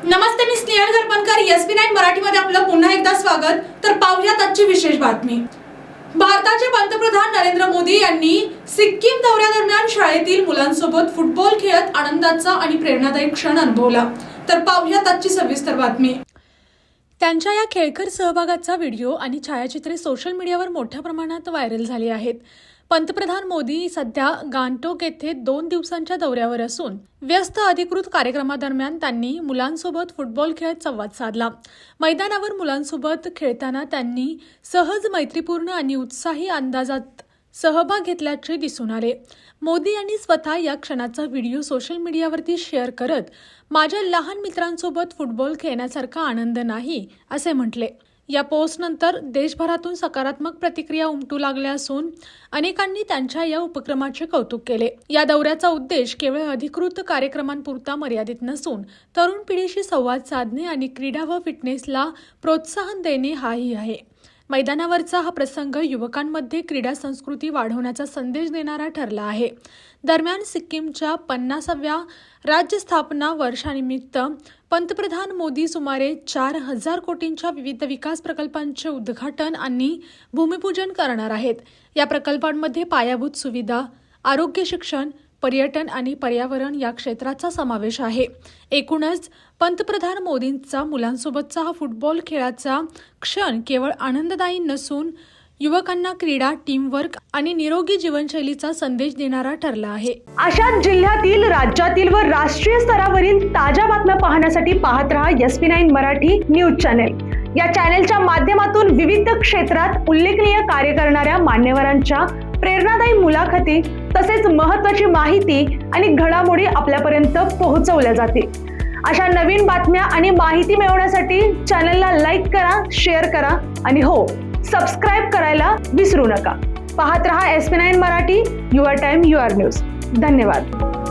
नमस्ते, मी Snehal गरपणकर. SP9 मराठीमध्ये आपलं पुन्हा एकदा स्वागत. तर पाहूयात आजची विशेष बातमी. भारताचे पंतप्रधान नरेंद्र मोदी यांनी सिक्कीम दौऱ्यादरम्यान शाळेतील मुलांसोबत फुटबॉल खेळत आनंदाचा आणि प्रेरणादायी क्षण अनुभवला. तर पाहूयात आजची सविस्तर बातमी. त्यांच्या या खेळकर सहभागाचा व्हिडिओ आणि छायाचित्रे सोशल मीडियावर मोठ्या प्रमाणात व्हायरल झाली आहेत. पंतप्रधान मोदी सध्या गांगटोक येथे 2 दिवसांच्या दौऱ्यावर असून व्यस्त अधिकृत कार्यक्रमादरम्यान त्यांनी मुलांसोबत फुटबॉल खेळत संवाद साधला. मैदानावर मुलांसोबत खेळताना त्यांनी सहज, मैत्रीपूर्ण आणि उत्साही अंदाजात सहभाग घेतल्याचे दिसून आले. मोदी यांनी स्वतः या क्षणाचा व्हिडिओ सोशल मीडियावरती शेअर करत, माझ्या लहान मित्रांसोबत फुटबॉल खेळण्यासारखा आनंद नाही, असे म्हटले. या पोस्टनंतर देशभरातून सकारात्मक प्रतिक्रिया उमटू लागल्या असून अनेकांनी त्यांच्या या उपक्रमाचे कौतुक केले. या दौऱ्याचा उद्देश केवळ अधिकृत कार्यक्रमांपुरता मर्यादित नसून तरुण पिढीशी संवाद साधणे आणि क्रीडा व फिटनेसला प्रोत्साहन देणे हाही आहे. मैदानावरचा हा प्रसंग युवकांमध्ये क्रीडा संस्कृती वाढवण्याचा संदेश देणारा ठरला आहे. दरम्यान सिक्कीमच्या 50व्या राज्य स्थापना वर्षानिमित्त पंतप्रधान मोदी सुमारे 4,000 कोटींच्या विविध विकास प्रकल्पांचे उद्घाटन आणि भूमिपूजन करणार आहेत. या प्रकल्पांमध्ये पायाभूत सुविधा, आरोग्य, शिक्षण, पर्यटन आणि पर्यावरण या क्षेत्राचा समावेश आहे. एकूणच पंतप्रधान मोदींचा मुलांसोबतचा हा फुटबॉल खेळाचा क्षण केवळ आनंददायी नसून युवकांना क्रीडा, टीमवर्क आणि निरोगी जीवनशैलीचा संदेश देणारा ठरला आहे. अशाच जिल्ह्यातील, राज्यातील व राष्ट्रीय स्तरावरील ताज्या बातम्या पाहण्यासाठी पाहत रहा SP9 मराठी न्यूज चॅनेल. या चॅनेलच्या माध्यमातून विविध क्षेत्रात उल्लेखनीय कार्य करणाऱ्या मान्यवरांच्या प्रेरणादायी मुलाखती तसेच महत्त्वाची माहिती आणि घडामोडी आपल्यापर्यंत पोहोचवल्या जातील. अशा नवीन बातम्या आणि माहिती मिळवण्यासाठी चॅनलला लाईक करा, शेअर करा आणि हो, सबस्क्राईब करायला विसरू नका. पाहत रहा SP9 Marathi, your time your news. धन्यवाद.